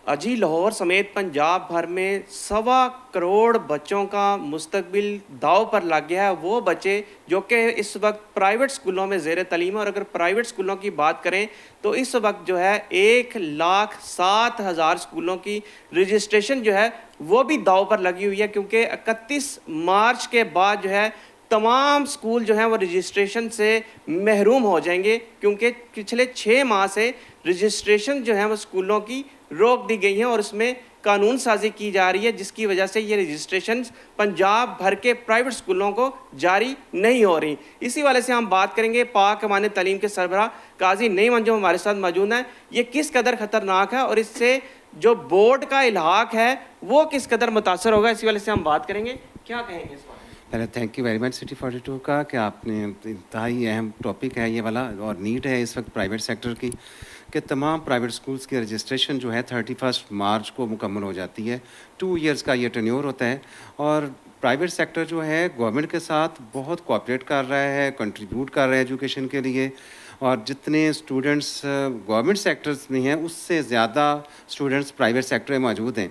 अजी लाहौर समेत पंजाब भर में 1.25 करोड़ बच्चों का मुस्तकबिल दाव पर लग गया है। वो बच्चे जो कि इस वक्त प्राइवेट स्कूलों में ज़ेर तलीम है, और अगर प्राइवेट स्कूलों की बात करें तो इस वक्त जो है 1,07,000 स्कूलों की रजिस्ट्रेशन जो है वो भी दाव पर लगी हुई है, क्योंकि 31 मार्च के बाद जो है तमाम स्कूल जो हैं वो रजिस्ट्रेशन से महरूम हो जाएंगे, क्योंकि पिछले 6 माह से रजिस्ट्रेशन जो है वो स्कूलों की रोक दी गई हैं और इसमें कानून साजी की जा रही है, जिसकी वजह से ये रजिस्ट्रेशन पंजाब भर के प्राइवेट स्कूलों को जारी नहीं हो रही। इसी वाले से हम बात करेंगे पाक अमान तालीम के सरबराह काजी नईम जो हमारे साथ मौजूद हैं, ये किस कदर ख़तरनाक है और इससे जो बोर्ड का इल्हाक है वो किस कदर मुतासर होगा। इसी वाले से हम बात करेंगे, क्या कहेंगे इस बारे में? पहले thank you very much city 42 का कि आपने इंतहाई अहम टॉपिक है ये वाला, और नीड है इस वक्त प्राइवेट सेक्टर की कि तमाम प्राइवेट स्कूल्स की रजिस्ट्रेशन जो है 31 मार्च को मुकम्मल हो जाती है। 2 इयर्स का ये टेन्योर होता है और प्राइवेट सेक्टर जो है गवर्नमेंट के साथ बहुत कोऑपरेट कर रहा है, कंट्रीब्यूट कर रहा है एजुकेशन के लिए, और जितने स्टूडेंट्स गवर्नमेंट सेक्टर्स में हैं उससे ज़्यादा स्टूडेंट्स प्राइवेट सेक्टर में मौजूद हैं।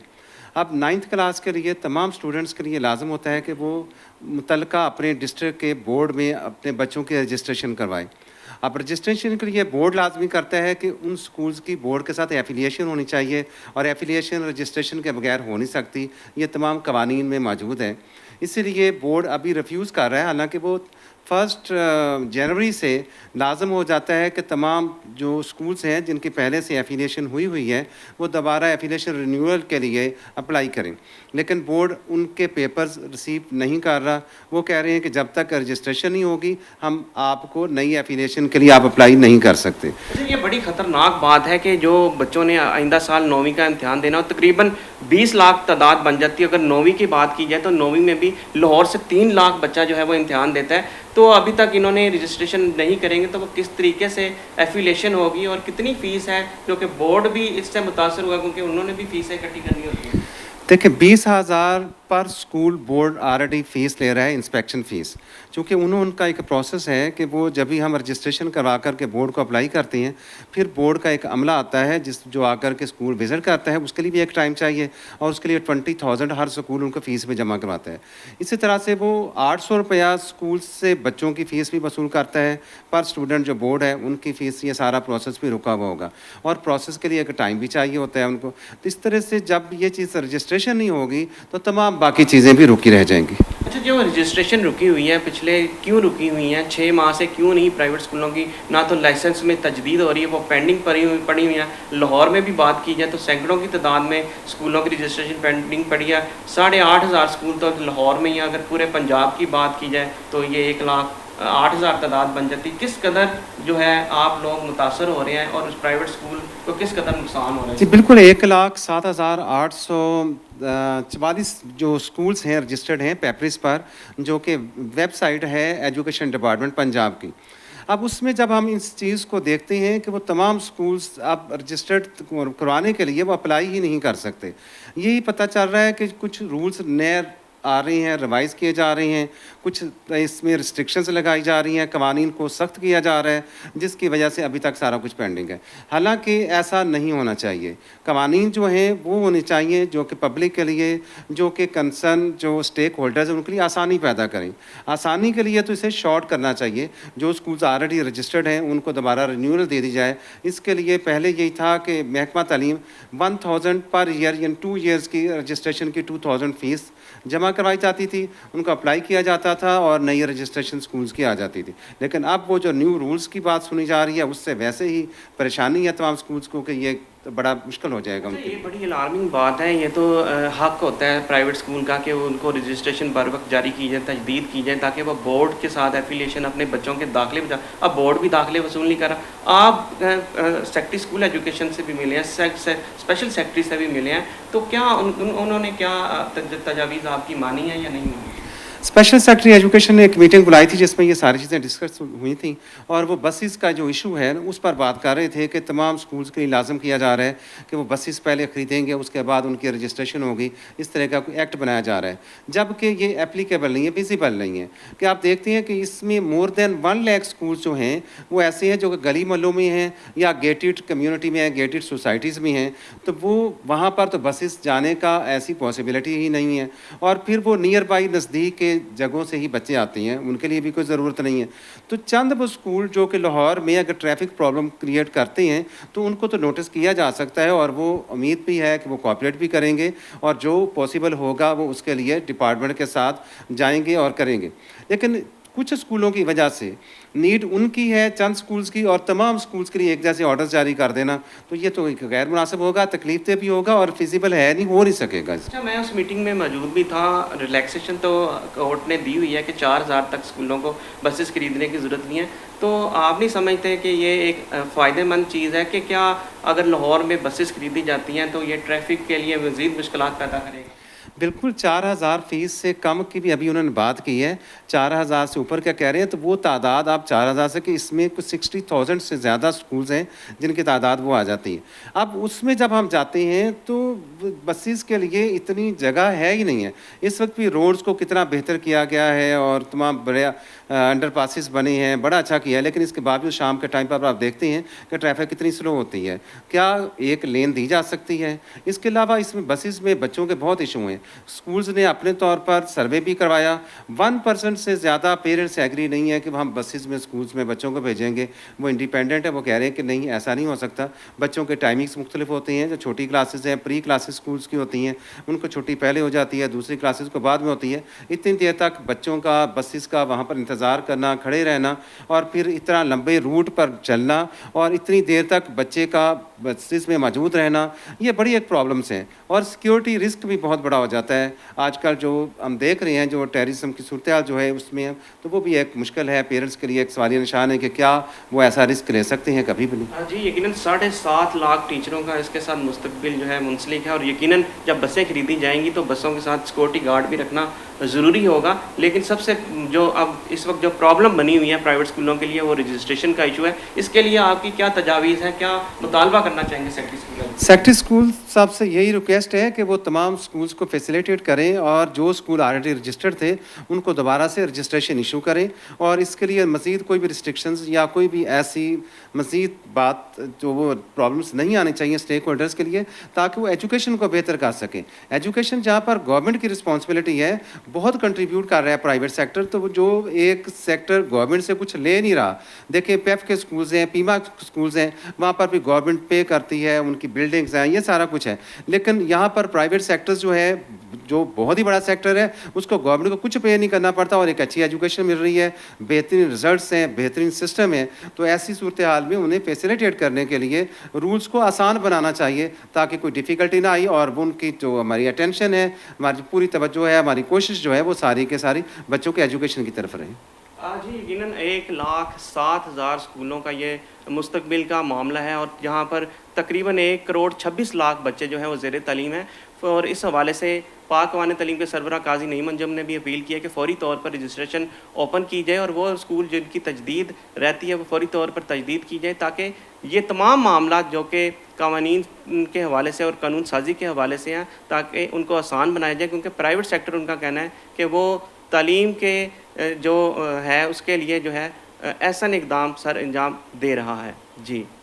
अब 9th क्लास के लिए तमाम स्टूडेंट्स के लिए लाजम होता है कि वो मुतलका अपने डिस्ट्रिक्ट के बोर्ड में अपने बच्चों की रजिस्ट्रेशन करवाएं। अब रजिस्ट्रेशन के लिए बोर्ड लाजमी करता है कि उन स्कूल्स की बोर्ड के साथ एफिलिएशन होनी चाहिए, और एफिलिएशन रजिस्ट्रेशन के बगैर हो नहीं सकती। ये तमाम कवानीन में मौजूद है, इसीलिए बोर्ड अभी रिफ्यूज़ कर रहा है। हालांकि वो 1 जनवरी से लाजम हो जाता है कि तमाम जो स्कूल्स हैं जिनकी पहले से एफिलिएशन हुई है वो दोबारा एफिलिएशन रिन्यूअल के लिए अप्लाई करें, लेकिन बोर्ड उनके पेपर्स रिसीव नहीं कर रहा। वो कह रहे हैं कि जब तक रजिस्ट्रेशन नहीं होगी हम आपको नई एफिलिएशन के लिए आप अप्लाई नहीं कर सकते। अच्छा, ये बड़ी ख़तरनाक बात है कि जो बच्चों ने आइंदा साल 9वीं का इम्तिहान देना हो, तकरीबन 20 लाख तादाद बन जाती है। अगर 9वीं की बात की जाए तो 9वीं में भी लाहौर से 3 लाख बच्चा जो है वो इम्तिहान देता है। तो अभी तक इन्होंने रजिस्ट्रेशन नहीं करेंगे तो वो किस तरीके से एफिलेशन होगी और कितनी फ़ीस है, क्योंकि बोर्ड भी इससे मुतासर हुआ क्योंकि उन्होंने भी फ़ीसें इकट्ठी करनी होती हैं। देखिए 20,000 पर स्कूल बोर्ड ऑलरेडी फ़ीस ले रहा है, इंस्पेक्शन फ़ीस, चूँकि उनका एक प्रोसेस है कि वो जब भी हम रजिस्ट्रेशन करवा कर के बोर्ड को अप्लाई करते हैं, फिर बोर्ड का एक अमला आता है जो आकर के स्कूल विज़िट करता है, उसके लिए भी एक टाइम चाहिए, और उसके लिए 20,000 हर स्कूल उनको फ़ीस में जमा करवाता है। इसी तरह से वो 800 रुपया स्कूल से बच्चों की फ़ीस भी वसूल करता है पर स्टूडेंट। जो बोर्ड है उनकी फ़ीस, ये सारा प्रोसेस भी रुका हुआ होगा, और प्रोसेस के लिए एक टाइम भी चाहिए होता है उनको। तो इस तरह से जब ये चीज़ रजिस्ट्रेशन नहीं होगी तो तमाम बाकी चीज़ें भी रुकी रह जाएंगी। अच्छा, जो रजिस्ट्रेशन रुकी हुई है पिछले क्यों रुकी हुई हैं? 6 माह से क्यों नहीं प्राइवेट स्कूलों की ना तो लाइसेंस में तजदीद हो रही है, वो पेंडिंग पड़ी हुई हैं। लाहौर में भी बात की जाए तो सैकड़ों की तादाद में स्कूलों की रजिस्ट्रेशन पेंडिंग पड़ी है। 8,500 स्कूल तो लाहौर में ही, अगर पूरे पंजाब की बात की जाए तो ये 1,08,000 तादाद बन जाती। किस कदर जो है आप लोग मुतासर हो रहे हैं और उस प्राइवेट स्कूल को किस कदर नुकसान हो रहा है? जी बिल्कुल, 1,07,844 जो स्कूल्स हैं रजिस्टर्ड हैं पेपरिस पर, जो कि वेबसाइट है एजुकेशन डिपार्टमेंट पंजाब की। अब उसमें जब हम इस चीज़ को देखते हैं कि वो तमाम स्कूल्स अब रजिस्टर्ड करवाने के लिए वो अप्लाई ही नहीं कर सकते, यही पता चल रहा है कि कुछ रूल्स नए आ रही हैं, रिवाइज़ किए जा रहे हैं, कुछ इसमें रिस्ट्रिक्शंस लगाई जा रही हैं, कवानीन को सख्त किया जा रहा है, जिसकी वजह से अभी तक सारा कुछ पेंडिंग है। हालांकि ऐसा नहीं होना चाहिए। कवानीन जो हैं वो होने चाहिए जो कि पब्लिक के लिए, जो कि कंसर्न जो स्टेक होल्डर्स हैं उनके लिए आसानी पैदा करें। आसानी के लिए तो इसे शॉर्ट करना चाहिए। जो स्कूल्स ऑलरेडी रजिस्टर्ड हैं उनको दोबारा रिन्यूअल दे दी जाए। इसके लिए पहले यही था कि महकमा तालीम 1,000 पर ईयर यानी 2 ईयर्स की रजिस्ट्रेशन की 2,000 फ़ीस जमा करवाई जाती थी, उनको अप्लाई किया जाता था और नई रजिस्ट्रेशन स्कूल्स की आ जाती थी। लेकिन अब वो जो न्यू रूल्स की बात सुनी जा रही है उससे वैसे ही परेशानी है तमाम स्कूल्स को कि ये तो बड़ा मुश्किल हो जाएगा उनके ये बड़ी अलार्मिंग बात है। ये तो हक होता है प्राइवेट स्कूल का कि उनको रजिस्ट्रेशन बर वक्त जारी की जाए, तजदीद की जाए, ताकि वह बोर्ड के साथ एफिलिएशन अपने बच्चों के दाखिले में। अब बोर्ड भी दाखिले वसूल नहीं कर रहा। आप सेक्रेटरी स्कूल एजुकेशन से भी मिले हैं, स्पेशल सेक्रेटरी से भी मिले हैं, तो क्या उन्होंने क्या तजावीज़ आपकी मानी है या नहीं मानी? स्पेशल सेक्रेटरी एजुकेशन ने एक मीटिंग बुलाई थी जिसमें ये सारी चीज़ें डिस्कस हुई थी और वो बसेस का जो इशू है उस पर बात कर रहे थे कि तमाम स्कूल्स के लिए लाजम किया जा रहा है कि वो बसेस पहले ख़रीदेंगे, उसके बाद उनकी रजिस्ट्रेशन होगी। इस तरह का कोई एक्ट बनाया जा रहा है, जबकि ये एप्लीकेबल नहीं है, विजिबल नहीं है। कि आप देखते हैं कि इसमें मोर देन 1 लाख स्कूल्स जो हैं वो ऐसे हैं जो कि गली मोहल्लों में हैं या गेटेड कम्युनिटी में हैं, गेटेड सोसाइटीज़ में हैं, तो वो वहाँ पर तो बसेस जाने का ऐसी पॉसिबिलिटी ही नहीं है। और फिर वो नियर बाई नज़दीक के जगहों से ही बच्चे आते हैं, उनके लिए भी कोई ज़रूरत नहीं है। तो चंद वो स्कूल जो कि लाहौर में अगर ट्रैफिक प्रॉब्लम क्रिएट करते हैं तो उनको तो नोटिस किया जा सकता है और वो उम्मीद भी है कि वो कोऑपरेट भी करेंगे और जो पॉसिबल होगा वो उसके लिए डिपार्टमेंट के साथ जाएंगे और करेंगे। लेकिन कुछ स्कूलों की वजह से नीड उनकी है चंद स्कूल्स की और तमाम स्कूल्स के लिए एक जैसे ऑर्डर्स जारी कर देना, तो ये तो एक गैर मुनासिब होगा, तकलीफ भी होगा और फिजिबल है नहीं, हो नहीं सकेगा। अच्छा, मैं उस मीटिंग में मौजूद भी था। रिलैक्सेशन तो कोर्ट ने दी हुई है कि 4000 तक स्कूलों को बसेस खरीदने की ज़रूरत नहीं है। तो आप नहीं समझते कि ये एक फ़ायदेमंद चीज़ है कि क्या अगर लाहौर में बसेस खरीदी जाती हैं तो ये ट्रैफिक के लिए मज़ीद मुश्किलात पैदा करेगा? बिल्कुल 4000 फ़ीस से कम की भी अभी उन्होंने बात की है, 4000 से ऊपर क्या कह रहे हैं, तो वो तादाद आप 4000 से कि इसमें कुछ 60,000 से ज़्यादा स्कूल्स हैं जिनकी तादाद वो आ जाती है। अब उसमें जब हम जाते हैं तो बसेस के लिए इतनी जगह है ही नहीं है। इस वक्त भी रोड्स को कितना बेहतर किया गया है और तमाम बड़े अंडरपासेस बने हैं, बड़ा अच्छा किया है, लेकिन इसके बावजूद शाम के टाइम पर आप देखते हैं कि ट्रैफिक कितनी स्लो होती है। क्या एक लेन दी जा सकती है? इसके अलावा इसमें बसेस में बच्चों के बहुत इशू हैं। स्कूल्स ने अपने तौर पर सर्वे भी करवाया, 1% से ज़्यादा पेरेंट्स एग्री नहीं है कि हम बसेस में स्कूल्स में बच्चों को भेजेंगे। वो इंडिपेंडेंट है, वो कह रहे हैं कि नहीं, ऐसा नहीं हो सकता। बच्चों के टाइमिंग्स मुख्तलिफ होते हैं, जो छोटी क्लासेस हैं, प्री क्लासेस स्कूल्स की होती हैं, उनको छुट्टी पहले हो जाती है, दूसरी क्लासेस को बाद में होती है। इतनी देर तक बच्चों का बसेस का वहाँ पर इंतज़ार करना, खड़े रहना और फिर इतना लंबे रूट पर चलना और इतनी देर तक बच्चे का बसेस में मौजूद रहना, ये बड़ी एक प्रॉब्लम्स हैं और सिक्योरिटी रिस्क भी बहुत बड़ा हो जाता है। आजकल जो हम देख रहे हैं जो टेररिज्म की सूरत जो है उसमें, तो वो भी एक मुश्किल है, पेरेंट्स के लिए एक सवालिया निशान है कि क्या वो ऐसा रिस्क ले सकते हैं, कभी भी नहीं। हाँ जी, यकीनन 7.5 लाख टीचरों का इसके साथ मुस्तकबिल जो है मुंसलिक है और यकीनन जब बसें खरीदी जाएंगी तो बसों के साथ सिक्योरिटी गार्ड भी रखना ज़रूरी होगा। लेकिन सबसे जो अब इस वक्त जो प्रॉब्लम बनी हुई है प्राइवेट स्कूलों के लिए वो रजिस्ट्रेशन का इशू है। इसके लिए आपकी क्या तजावीज़ है, क्या मुतालबा करना चाहेंगे सेक्रेटरी स्कूल? सेक्रेटरी स्कूल साहब से यही रिक्वेस्ट है कि वो तमाम स्कूल्स को फैसिलिटेट करें और जो स्कूल ऑलरेडी रजिस्टर्ड थे उनको दोबारा से रजिस्ट्रेशन इशू करें और इसके लिए मज़ीद कोई भी रिस्ट्रिक्शंस या कोई भी ऐसी मज़ीद बात जो वो प्रॉब्लम्स नहीं आनी चाहिए स्टेक होल्डर्स के लिए, ताकि वो एजुकेशन को बेहतर कर सकें। एजुकेशन जहाँ पर गवर्नमेंट की रिस्पॉन्सिबिलिटी है, बहुत कंट्रीब्यूट कर रहा है प्राइवेट सेक्टर, तो वो जो एक सेक्टर गवर्नमेंट से कुछ ले नहीं रहा। देखिए पेफ के स्कूल्स हैं, पीमा स्कूल्स हैं, वहाँ पर भी गवर्नमेंट पे करती है, उनकी बिल्डिंग्स हैं, ये सारा कुछ है। लेकिन यहाँ पर प्राइवेट सेक्टर्स जो है, जो बहुत ही बड़ा सेक्टर है, उसको गवर्नमेंट को कुछ पे नहीं करना पड़ता और एक अच्छी एजुकेशन मिल रही है, बेहतरीन रिजल्ट्स हैं, बेहतरीन सिस्टम है। तो ऐसी सूरत हाल में उन्हें फैसिलिटेट करने के लिए रूल्स को आसान बनाना चाहिए ताकि कोई डिफ़िकल्टी ना आई और उनकी जो हमारी अटेंशन है, हमारी पूरी तवज्जो है, हमारी कोशिश जो है वो सारी के सारी बच्चों के एजुकेशन की तरफ रहे। जी, यकीनन 1,07,000 स्कूलों का ये मुस्तकबिल का मामला है और जहाँ पर तकरीबन 1,26,00,000 बच्चे जो हैं वो ज़ेर तालीम हैं। और इस हवाले से पाक वाने तालीम के सरबराह काजी नईम अंजुम ने भी अपील की है कि फ़ौरी तौर पर रजिस्ट्रेशन ओपन की जाए और वो स्कूल जिनकी तजदीद रहती है वो फ़ौरी तौर पर तजदीद की जाए, ताकि ये तमाम मामला जो कि कानून के हवाले से और कानून साजी के हवाले से हैं, ताकि उनको आसान बनाया जाए। क्योंकि प्राइवेट सेक्टर उनका कहना है कि वो तालीम के जो है उसके लिए जो है एहसन इक़दाम सर अंजाम दे रहा है। जी।